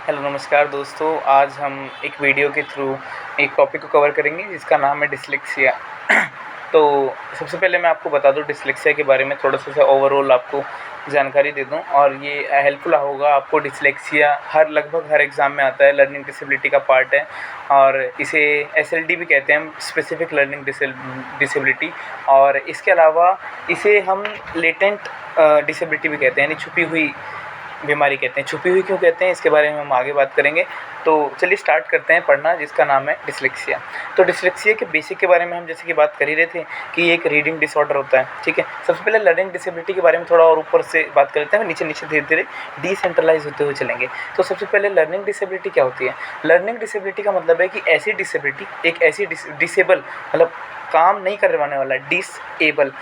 Hello नमस्कार दोस्तों। आज हम एक वीडियो के थ्रू एक टॉपिक को कवर करेंगे जिसका नाम है डिसलेक्सिया। तो सबसे पहले मैं आपको बता दूं डिसलेक्सिया के बारे में, थोड़ा सा ओवरऑल आपको जानकारी दे दूं और ये हेल्पफुल होगा आपको। डिसलेक्सिया लगभग हर एग्ज़ाम में आता है, लर्निंग डिसेबिलिटी का पार्ट है और इसे एसएलडी भी कहते हैं हम, स्पेसिफिक लर्निंग डिसेबिलिटी। और इसके अलावा इसे हम लेटेंट डिसेबिलिटी भी कहते हैं, यानी छुपी हुई बीमारी कहते हैं। छुपी हुई क्यों कहते हैं इसके बारे में हम आगे बात करेंगे। तो चलिए स्टार्ट करते हैं पढ़ना, जिसका नाम है डिसलेक्सिया। तो डिसलेक्सिया के बेसिक के बारे में हम जैसे कि बात कर ही रहे थे कि ये एक रीडिंग डिसऑर्डर होता है, ठीक है। सबसे पहले लर्निंग डिसेबिलिटी के बारे में थोड़ा और ऊपर से बात कर लेते हैं, नीचे नीचे धीरे धीरे डिसेंट्रलाइज होते हुए चलेंगे। तो सबसे पहले लर्निंग डिसेबिलिटी क्या होती है। लर्निंग डिसेबिलिटी का मतलब है कि ऐसी डिसेबिलिटी, एक ऐसी डिसेबल मतलब काम नहीं करने वाला, डिसेबल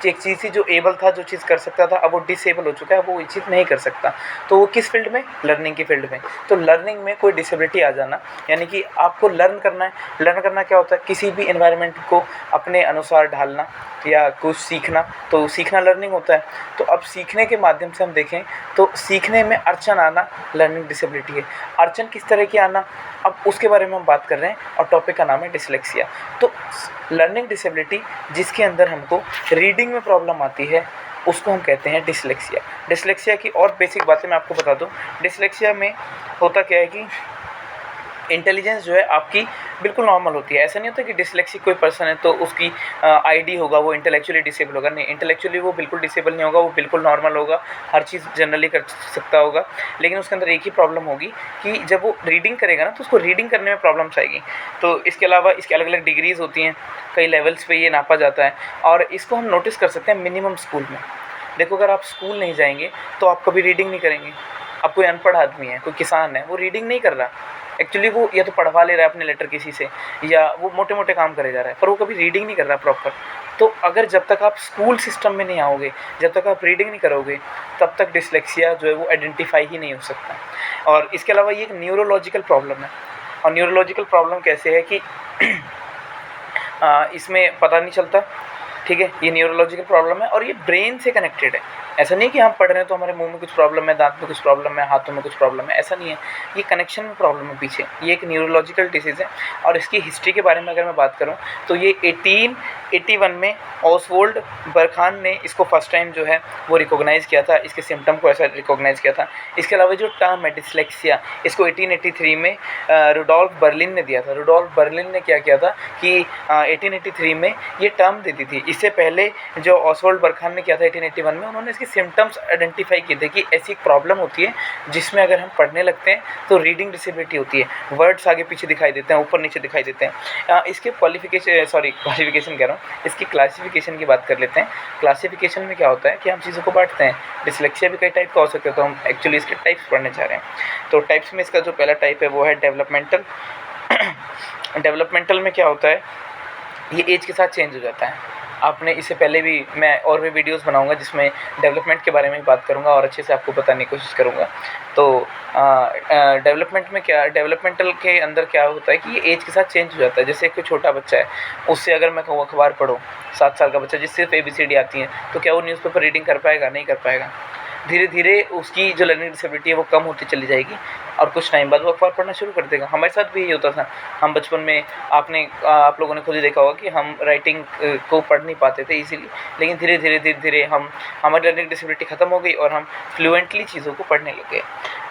एक चीज़ थी जो एबल था, जो चीज़ कर सकता था, अब वो डिसेबल हो चुका है, वो चीज़ नहीं कर सकता। तो वो किस फील्ड में, लर्निंग की फील्ड में। तो लर्निंग में कोई डिसेबिलिटी आ जाना, यानी कि आपको लर्न करना है। लर्न करना क्या होता है, किसी भी एनवायरनमेंट को अपने अनुसार ढालना या कुछ सीखना, तो सीखना लर्निंग होता है। तो अब सीखने के माध्यम से हम देखें तो सीखने में अड़चन आना लर्निंग डिसेबिलिटी है। अड़चन किस तरह की आना, अब उसके बारे में हम बात कर रहे हैं और टॉपिक का नाम है डिसलेक्सिया। तो लर्निंग डिसेबिलिटी जिसके अंदर हमको रीडिंग में प्रॉब्लम आती है उसको हम कहते हैं डिसलेक्सिया। डिसलेक्सिया की और बेसिक बातें मैं आपको बता दूं। डिसलेक्सिया में होता क्या है कि इंटेलिजेंस जो है आपकी बिल्कुल नॉर्मल होती है। ऐसा नहीं होता कि डिसलेक्सिक कोई पर्सन है तो उसकी आईडी होगा वो इंटेलेक्चुअली डिसेबल होगा। नहीं, इंटेलेक्चुअली वो बिल्कुल डिसेबल नहीं होगा, वो बिल्कुल नॉर्मल होगा, हर चीज़ जनरली कर सकता होगा। लेकिन उसके अंदर एक ही प्रॉब्लम होगी कि जब वो रीडिंग करेगा ना तो उसको रीडिंग करने में प्रॉब्लम्स आएगी। तो इसके अलावा इसके अलग अलग डिग्रीज़ होती हैं, कई लेवल्स पर ये नापा जाता है और इसको हम नोटिस कर सकते हैं मिनिमम स्कूल में। देखो, अगर आप स्कूल नहीं जाएंगे तो आप कभी रीडिंग नहीं करेंगे। अब कोई अनपढ़ आदमी है, कोई किसान है, वो रीडिंग नहीं कर रहा, एक्चुअली वो या तो पढ़वा ले रहा है अपने लेटर किसी से या वो मोटे मोटे काम करे जा रहा है, पर वो कभी रीडिंग नहीं कर रहा प्रॉपर। तो अगर जब तक आप स्कूल सिस्टम में नहीं आओगे, जब तक आप रीडिंग नहीं करोगे, तब तक डिसलेक्सिया जो है वो आइडेंटिफाई ही नहीं हो सकता। और इसके अलावा ये एक न्यूरोलॉजिकल प्रॉब्लम है। और न्यूरोलॉजिकल प्रॉब्लम कैसे है कि इसमें पता नहीं चलता, ठीक है। ये न्यूरोलॉजिकल प्रॉब्लम है और ये ब्रेन से कनेक्टेड है। ऐसा नहीं कि हम पढ़ रहे हैं तो हमारे मुंह में कुछ प्रॉब्लम है, दांत में कुछ प्रॉब्लम है, हाथों में कुछ प्रॉब्लम है, ऐसा नहीं है। ये कनेक्शन में प्रॉब्लम है पीछे। ये एक न्यूरोलॉजिकल डिसीज़ है। और इसकी हिस्ट्री के बारे में अगर मैं बात करूं तो ये 1881 में ऑसवोल्ड बरखान ने इसको फर्स्ट टाइम जो है वो रिकॉग्नाइज़ किया था, इसके सिम्टम को ऐसा रिकॉग्नाइज़ किया था। इसके अलावा जो टर्म है डिसलेक्सिया, इसको 1883 में रुडोल्फ बर्लिन ने दिया था। रुडोल्फ बर्लिन ने क्या किया था कि 1883 में ये टर्म दी थी। इससे पहले जो ऑसवोल्ड बरखान ने किया था 1881 में, उन्होंने इसके सिम्टम्स आइडेंटिफाई किए थे कि ऐसी एक प्रॉब्लम होती है जिसमें अगर हम पढ़ने लगते हैं तो रीडिंग डिसेबिलिटी होती है, वर्ड्स आगे पीछे दिखाई देते हैं, ऊपर नीचे दिखाई देते हैं। इसके क्वालिफिकेशन कह रहा हूँ, इसकी क्लासिफिकेशन की बात कर लेते हैं। क्लासिफिकेशन में क्या होता है कि हम चीज़ों को बांटते हैं। डिसलेक्सिया भी कई टाइप का हो सकता है, तो हम एक्चुअली इसके टाइप्स पढ़ने जा रहे हैं। तो टाइप्स में इसका जो पहला टाइप है वो है डेवलपमेंटल। डेवलपमेंटल में क्या होता है, ये एज के साथ चेंज हो जाता है। आपने इससे पहले भी मैं और भी वीडियोस बनाऊंगा जिसमें डेवलपमेंट के बारे में बात करूंगा और अच्छे से आपको बताने की कोशिश करूंगा। तो डेवलपमेंट में क्या, डेवलपमेंटल के अंदर क्या होता है कि ये एज के साथ चेंज हो जाता है। जैसे कोई छोटा बच्चा है, उससे अगर मैं कहूँ अखबार पढ़ो, 7 साल का बच्चा जिससे सिर्फ ABCD आती है, तो क्या वो न्यूज़पेपर रीडिंग कर पाएगा? नहीं कर पाएगा। धीरे धीरे उसकी जो लर्निंग डिसेबिलिटी है वो कम होती चली जाएगी और कुछ टाइम बाद वो अखबार पढ़ना शुरू कर देगा। हमारे साथ भी यही होता था। हम बचपन में आप लोगों ने खुद ही देखा होगा कि हम राइटिंग को पढ़ नहीं पाते थे इजीली, लेकिन धीरे धीरे हमारी लर्निंग डिसेबिलिटी ख़त्म हो गई और हम फ्लुएंटली चीज़ों को पढ़ने लग गए।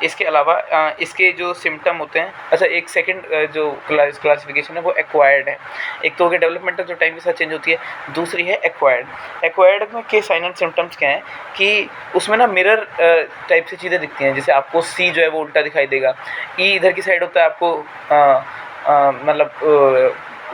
इसके अलावा इसके जो सिम्टम होते हैं, अच्छा एक सेकेंड जो क्लासिफिकेशन है वो एक्वायर्ड है। एक तो हो गया डेवलपमेंटल जो टाइम के साथ चेंज होती है, दूसरी है एक्वायर्ड। एक्वायर्ड में के साइन एंड सिम्टम्स क्या हैं कि उसमें ना मिरर टाइप से चीज़ें दिखती हैं। जैसे आपको C जो है वो उल्टा दिखाई देगा, E इधर की साइड होता है, आपको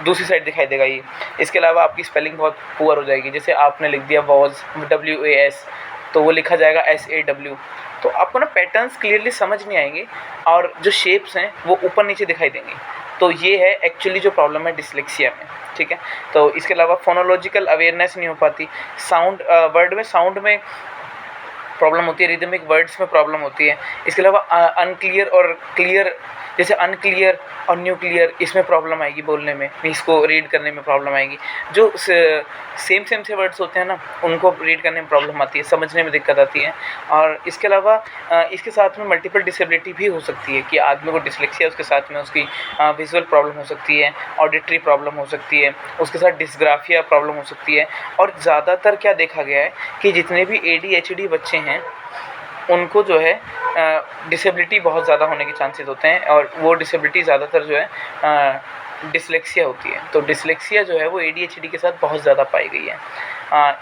दूसरी साइड दिखाई देगा ये। इसके अलावा आपकी स्पेलिंग बहुत पुअर हो जाएगी। जैसे आपने लिख दिया वॉज WAS, तो वो लिखा जाएगा SAW। तो आपको ना पैटर्न्स क्लियरली समझ नहीं आएंगे और जो शेप्स हैं वो ऊपर नीचे दिखाई देंगे। तो ये है एक्चुअली जो प्रॉब्लम है डिसलेक्सिया में, ठीक है। तो इसके अलावा फोनोलॉजिकल अवेयरनेस नहीं हो पाती। साउंड वर्ड में साउंड में प्रॉब्लम होती है, रिदमिक वर्ड्स में प्रॉब्लम होती है। इसके अलावा अनक्लियर और क्लियर जैसे अनक्लियर और न्यूक्लियर, इसमें प्रॉब्लम आएगी बोलने में, इसको रीड करने में प्रॉब्लम आएगी। जो सेम से वर्ड्स होते हैं ना, उनको रीड करने में प्रॉब्लम आती है, समझने में दिक्कत आती है। और इसके अलावा इसके साथ में मल्टीपल डिसेबिलिटी भी हो सकती है कि आदमी को डिसलेक्सिया, उसके साथ में उसकी विजुअल प्रॉब्लम हो सकती है, ऑडिटरी प्रॉब्लम हो सकती है, उसके साथ डिस्ग्राफिया प्रॉब्लम हो सकती है। और ज़्यादातर क्या देखा गया है कि जितने भी ADHD बच्चे हैं उनको जो है डिसेबिलिटी बहुत ज़्यादा होने के चांसेस होते हैं, और वो डिसेबिलिटी ज़्यादातर जो है डिसलेक्सिया होती है। तो डिसलेक्सिया जो है वो ADHD के साथ बहुत ज़्यादा पाई गई है।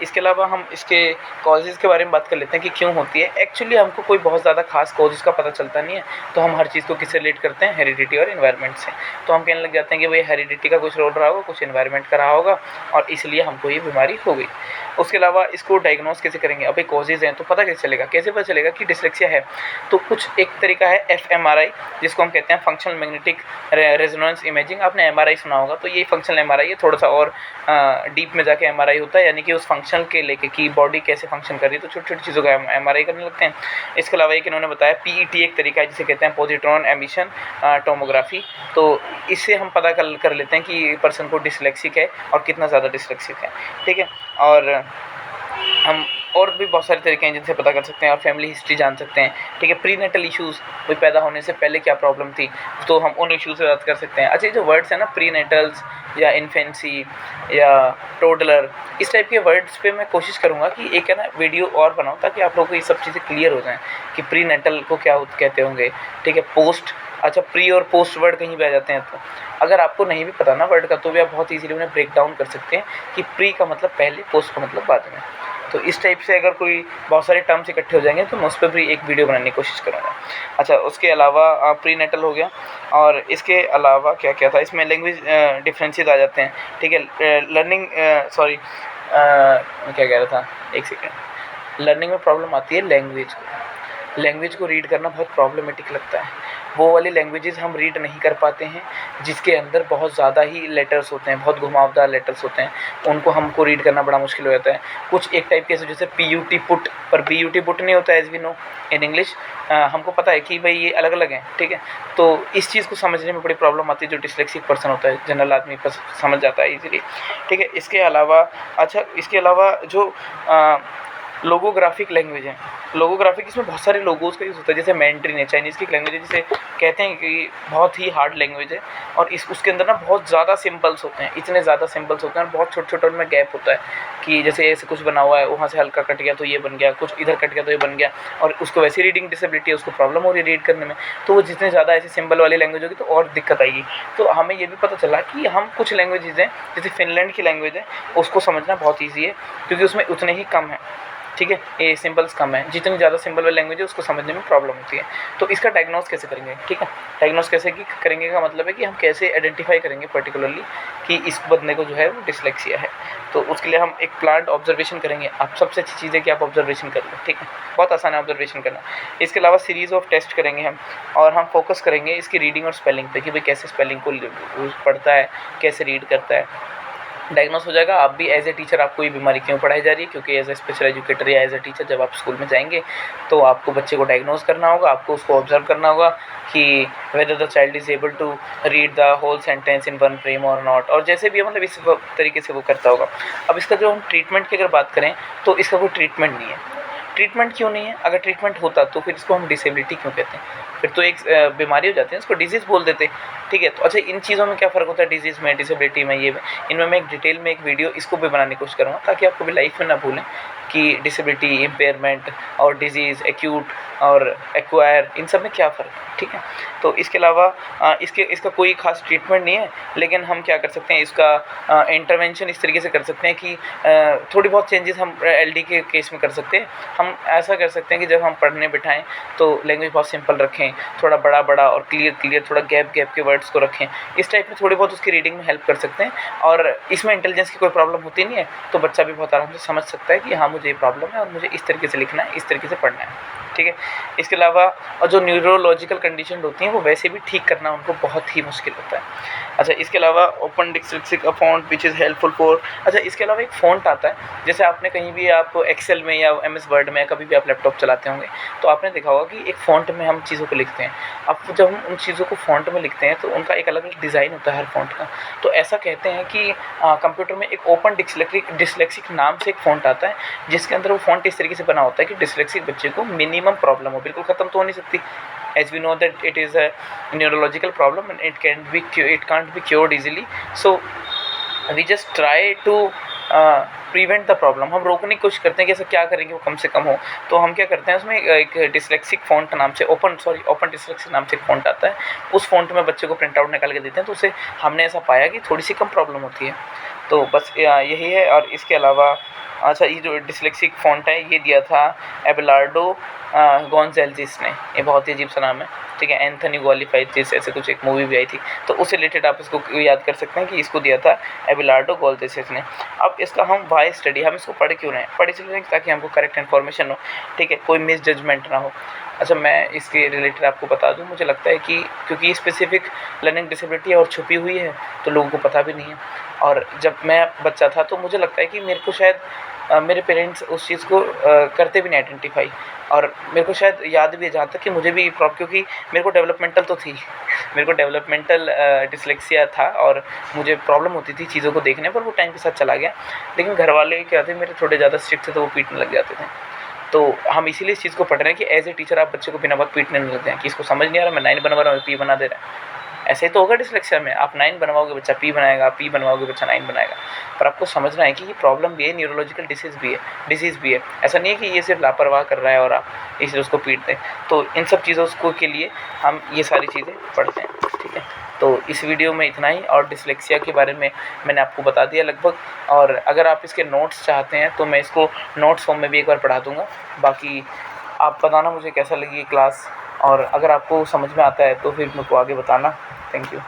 इसके अलावा हम इसके कॉजेज़ के बारे में बात कर लेते हैं कि क्यों होती है। एक्चुअली हमको कोई बहुत ज़्यादा खास कॉजेज़ का पता चलता नहीं है, तो हम हर चीज़ को किससे रिलेट करते हैं, हेरिडिटी और इन्वायरमेंट से। तो हम कहने लग जाते हैं कि भाई हेरिडिटी का कुछ रोल रहा होगा, कुछ इन्वायरमेंट का रहा होगा, और इसलिए हमको ये बीमारी हो गई। उसके अलावा इसको डायग्नोस कैसे करेंगे, अभी कॉजेज़ हैं तो पता कैसे चलेगा, कैसे पता चलेगा कि डिसलेक्सिया है। तो कुछ एक तरीका है fMRI, जिसको हम कहते हैं फंक्शनल मैग्नेटिक रेजोनेंस इमेजिंग। आपने MRI सुना होगा, तो ये फंक्शनल MRI है, थोड़ा सा और डीप में जाके MRI होता है, यानी कि उस फंक्शन के लेके कि बॉडी कैसे फंक्शन कर रही है, तो छोटी छोटी चीज़ों का MRI करने लगते हैं। इसके अलावा एक इन्होंने बताया PET एक तरीका है, जिसे कहते हैं पॉजिट्रॉन एमिशन टोमोग्राफी। तो इससे हम पता कर लेते हैं कि पर्सन को डिसलेक्सिक है और कितना ज़्यादा डिसलेक्सिक है, ठीक है। और हम और भी बहुत सारे तरीके हैं जिनसे पता कर सकते हैं, और फैमिली हिस्ट्री जान सकते हैं, ठीक है। प्रीनेटल इश्यूज़, कोई पैदा होने से पहले क्या प्रॉब्लम थी, तो हम उन इश्यूज़ से बात कर सकते हैं। अच्छा, ये जो वर्ड्स हैं ना, प्रीनेटल्स या इन्फेंसी या टोडलर, इस टाइप के वर्ड्स पे मैं कोशिश करूँगा कि एक है ना वीडियो और बनाऊँ, ताकि आप लोगों को ये सब चीज़ें क्लियर हो जाएँ कि प्रीनेटल को क्या कहते होंगे, ठीक है। पोस्ट, अच्छा प्री और पोस्ट वर्ड कहीं भी आ जाते हैं, तो अगर आपको नहीं भी पता ना वर्ड का, तो भी आप बहुत इजीली उन्हें ब्रेक डाउन कर सकते हैं कि प्री का मतलब पहले, पोस्ट का मतलब बाद में। तो इस टाइप से अगर कोई बहुत सारे टर्म्स इकट्ठे हो जाएंगे तो मैं उस पर भी एक वीडियो बनाने की कोशिश करूँगा। अच्छा, उसके अलावा प्रीनेटल हो गया, और इसके अलावा क्या क्या था, इसमें लैंग्वेज डिफरेंसेस आ जाते हैं, ठीक है। लर्निंग मैं क्या कह रहा था, एक सेकेंड। लर्निंग में प्रॉब्लम आती है लैंग्वेज को रीड करना बहुत प्रॉब्लमेटिक लगता है। वो वाली लैंग्वेजेस हम रीड नहीं कर पाते हैं जिसके अंदर बहुत ज़्यादा ही लेटर्स होते हैं, बहुत घुमावदार लेटर्स होते हैं, उनको हमको रीड करना बड़ा मुश्किल हो जाता है। कुछ एक टाइप के जैसे PUT पुट, पर BUT पुट नहीं होता, as we know in English. हमको पता है कि भाई ये अलग अलग हैं, ठीक है। तो इस चीज़ को समझने में बड़ी प्रॉब्लम आती है। जो डिसलेक्सिक पर्सन होता है, जनरल आदमी पर समझ जाता है इजीली, ठीक है। इसके अलावा इसके अलावा जो लोगोग्राफिक लैंग्वेज है, लोगोग्राफिक, इसमें बहुत सारे लोगोज़ का यूज़ होता है। जैसे मैंड्रिन है, चाइनीज़ की लैंग्वेज है, जिसे कहते हैं कि बहुत ही हार्ड लैंग्वेज है, और उसके अंदर ना बहुत ज़्यादा सिंबल्स होते हैं, इतने ज़्यादा सिंबल्स होते हैं, और बहुत छोटे छोटे उनमें गैप होता है कि जैसे ऐसे कुछ बना हुआ है, वहाँ से हल्का कट गया तो ये बन गया, कुछ इधर कट गया तो ये बन गया, और उसको वैसे रीडिंग डिसेबिलिटी है, उसको प्रॉब्लम हो रही है रीड करने में। तो वो जितने ज़्यादा ऐसे सिंबल वाली लैंग्वेज होगी तो और दिक्कत आएगी। तो हमें ये भी पता चला कि हम कुछ लैंग्वेजेज हैं, जैसे फिनलैंड की लैंग्वेज है, उसको समझना बहुत ईजी है, क्योंकि उसमें उतने ही कम है, ठीक है, ये सिंबल्स कम है। जितनी ज़्यादा सिंबल वाली लैंग्वेज है उसको समझने में प्रॉब्लम होती है। तो इसका डायग्नोस कैसे करेंगे, ठीक है। डायग्नोस कैसे करेंगे का मतलब है कि हम कैसे आइडेंटिफाई करेंगे पर्टिकुलरली कि इस बंदे को जो है वो डिसलेक्सिया है। तो उसके लिए हम एक प्लांट ऑब्जर्वेशन करेंगे। आप सबसे अच्छी चीज़ है कि आप ऑब्जर्वेशन कर लो, ठीक है, बहुत आसान है ऑब्जर्वेशन करना। इसके अलावा सीरीज़ ऑफ टेस्ट करेंगे हम, और हम फोकस करेंगे इसकी रीडिंग और स्पेलिंग पे कि भाई कैसे स्पेलिंग को पढ़ता है, कैसे रीड करता है। डायग्नोस हो जाएगा। आप भी एज ए टीचर आपको ये बीमारी क्यों पढ़ाई जा रही है, क्योंकि एज ए स्पेशल एजुकेटर या एज ए टीचर जब आप स्कूल में जाएंगे तो आपको बच्चे को डायग्नोस करना होगा, आपको उसको ऑब्जर्व करना होगा कि whether the child is able to read the whole sentence in one frame और नॉट, और जैसे भी मतलब इस तरीके से वो करता होगा। अब इसका जो हम ट्रीटमेंट की अगर बात करें तो इसका कोई ट्रीटमेंट नहीं है। ट्रीटमेंट क्यों नहीं है? अगर ट्रीटमेंट होता तो फिर इसको हम डिसेबिलिटी क्यों कहते हैं? फिर तो एक बीमारी हो जाती है, इसको डिजीज़ बोल देते, ठीक है। तो अच्छा, इन चीज़ों में क्या फ़र्क होता है, डिजीज़ में, डिसेबिलिटी में, ये में, इनमें मैं एक डिटेल में एक वीडियो इसको भी बनाने की कोशिश करूँगा, ताकि आप कभी लाइफ में ना भूलें कि डिसेबिलिटी, इम्पेयरमेंट और डिजीज़, एक्यूट और एक्वायर, इन सब में क्या फ़र्क है, ठीक है। तो इसके अलावा इसका कोई ख़ास ट्रीटमेंट नहीं है, लेकिन हम क्या कर सकते हैं, इसका इंटरवेंशन इस तरीके से कर सकते हैं कि थोड़ी बहुत चेंजेस हम LD के केस में कर सकते हैं। हम ऐसा कर सकते हैं कि जब हम पढ़ने बिठाएं तो लैंग्वेज बहुत सिंपल रखें, थोड़ा बड़ा बड़ा और क्लियर, थोड़ा गैप के वर्ड्स को रखें। इस टाइप में थोड़ी बहुत उसकी रीडिंग में हेल्प कर सकते हैं, और इसमें इंटेलिजेंस की कोई प्रॉब्लम होती नहीं है, तो बच्चा भी बहुत आराम से समझ सकता है कि हाँ, मुझे ये प्रॉब्लम है और मुझे इस तरीके से लिखना है, इस तरीके से पढ़ना है। ठीक है। इसके अलावा और जो न्यूरोलॉजिकल कंडीशन होती हैं वो वैसे भी ठीक करना उनको बहुत ही मुश्किल होता है। अच्छा, इसके अलावा open dyslexic font which is helpful for, अच्छा इसके अलावा एक फ़ॉन्ट आता है, जैसे आपने कहीं भी आप एक्सेल में या एमएस वर्ड में कभी भी आप लैपटॉप चलाते होंगे तो आपने देखा होगा कि एक फ़ॉन्ट में हम चीज़ों को लिखते हैं। अब जब हम उन चीज़ों को फ़ॉन्ट में लिखते हैं तो उनका एक अलग डिज़ाइन होता है हर फ़ॉन्ट का। तो ऐसा कहते हैं कि कंप्यूटर में एक ओपन डिस्लेक्सिक नाम से एक फ़ॉन्ट आता है, जिसके अंदर वो फ़ॉन्ट इस तरीके से बना होता है कि डिस्लेक्सिक बच्चे को मिनिमम प्रॉब्लम हो, बिल्कुल ख़त्म तो हो नहीं सकती, as we know that it is a neurological problem and it can't be cured easily, so we just try to prevent the problem. हम रोकने की कोशिश करते हैं कि ऐसा क्या करेंगे वो कम से कम हो। तो हम क्या करते हैं, उसमें एक डिस्लेक्सिक फ़ॉन्ट नाम से ओपन डिस्लेक्सिक नाम से एक फ़ॉन्ट आता है, उस फ़ॉन्ट में बच्चे को प्रिंट आउट निकाल के देते हैं, तो उससे हमने ऐसा पाया कि थोड़ी सी कम प्रॉब्लम होती है। तो बस यही है। और इसके अलावा अच्छा, ये जो डिस्लेक्सिक फ़ॉन्ट है ये दिया था एबेलार्डो गोंजाल्विस ने, ये बहुत ही अजीब सा नाम है, ठीक है। एंथनी गोलिफाइटिस ऐसे कुछ एक मूवी भी आई थी, तो उससे रिलेटेड आप इसको याद कर सकते हैं कि इसको दिया था एबेलार्डो गोंजाल्विस ने। अब इसका हम वाई स्टडी, हम इसको पढ़ क्यों रहे हैं, पढ़ इसलिए रहे हैं ताकि हमको करेक्ट इन्फॉर्मेशन हो, ठीक है, कोई मिस जजमेंट ना हो। अच्छा, मैं इसके रिलेटेड आपको बता दूं, मुझे लगता है कि क्योंकि स्पेसिफिक लर्निंग डिसेबिलिटी और छुपी हुई है तो लोगों को पता भी नहीं है। और जब मैं बच्चा था तो मुझे लगता है कि मेरे को शायद मेरे पेरेंट्स उस चीज़ को करते भी नहीं आइडेंटिफाई, और मेरे को शायद याद भी है जहाँ तक कि मुझे भी क्योंकि मेरे को डेवलपमेंटल तो थी, मेरे को डेवलपमेंटल डिस्लेक्सिया था और मुझे प्रॉब्लम होती थी चीज़ों को देखने पर, वो टाइम के साथ चला गया। लेकिन घर वाले क्या थे, मेरे थोड़े ज़्यादा स्ट्रिक्ट थे तो वो पीटने लग जाते थे। तो हम इसीलिए इस चीज़ को पढ़ रहे हैं कि एज ए टीचर आप बच्चे को बिना बात पीटने नहीं लगते हैं कि इसको समझ नहीं आ रहा, मैं 9 बनवा रहा हूँ, पी बना दे रहा है। ऐसे ही तो होगा डिस्लेक्सिया में, आप 9 बनवाओगे बच्चा पी बनाएगा, पी बनवाओगे बच्चा 9 बनाएगा। पर आपको समझना है कि ये प्रॉब्लम भी है, न्यूरोलॉजिकल डिसीज़ भी है। ऐसा नहीं है कि ये सिर्फ लापरवाह कर रहा है और आप इसलिए उसको पीट दें। तो इन सब चीज़ों को के लिए हम ये सारी चीज़ें पढ़ते हैं, ठीक है। तो इस वीडियो में इतना ही, और डिस्लेक्सिया के बारे में मैंने आपको बता दिया लगभग। और अगर आप इसके नोट्स चाहते हैं तो मैं इसको नोट्स फॉर्म में भी एक बार पढ़ा दूँगा। बाकी आप बताना मुझे कैसा लगी ये क्लास, और अगर आपको समझ में आता है तो फिर मेरे को आगे बताना। Thank you.